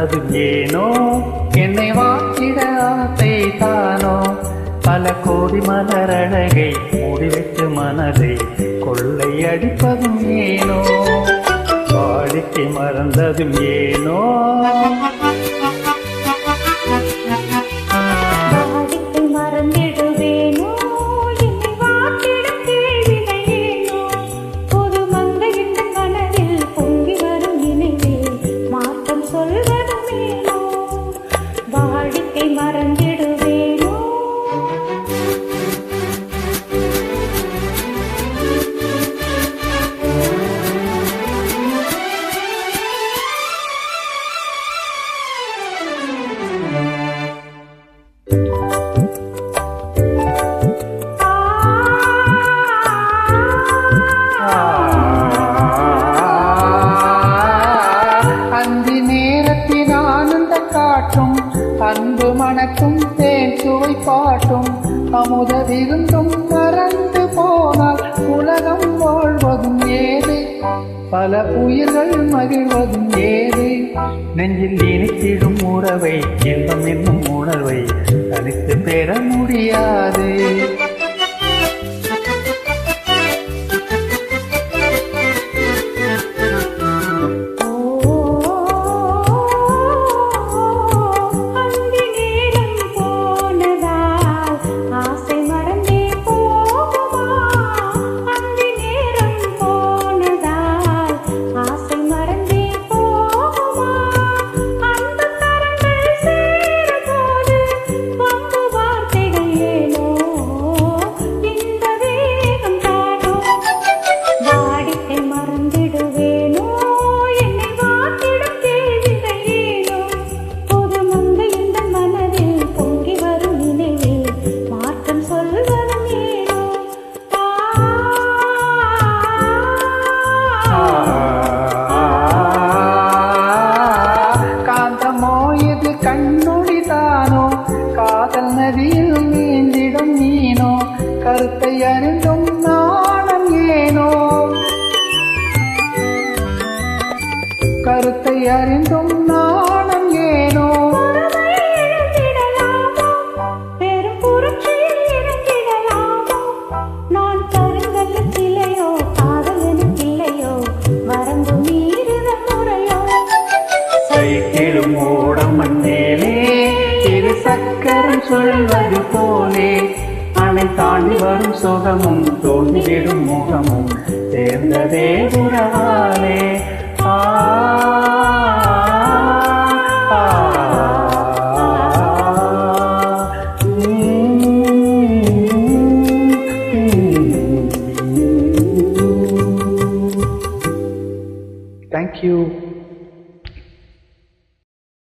மறந்தது ஏனோ என்னை வாக்கிட ஆசை தானோ பல கோடி மலரழகை மூடிவிட்டு மனதை கொள்ளை அடிப்பதும் ஏனோ வாடிக்கை மறந்ததும் ஏனோ அன்பு மணக்கும் தேன் சுவை பாட்டும் அமுத விருந்தும் மறந்து போனால் உலகம் வாழ்வதும் ஏது பல உயிர்கள் மகிழ்வதும் ஏது நெஞ்சில் இனித்திடும் உறவை இன்பம் என்னும் உணர்வை தனித்து பெற முடியாது கண்ணுடிதானோ காதல் நதியில் நீந்திடும் நீனோ கருத்தை அறிந்தும் நாணம் ஏனோ கருத்தை அறிந்தும் நாணம் ஏனோ சைக்கிளும் ஓடம் மண்ணேலே இரு சக்கரம் சொல்வது போலே அணை தாண்டி வரும் சுகமும் தோன்றிவிடும் முகமும் சேர்ந்ததே உறவாலே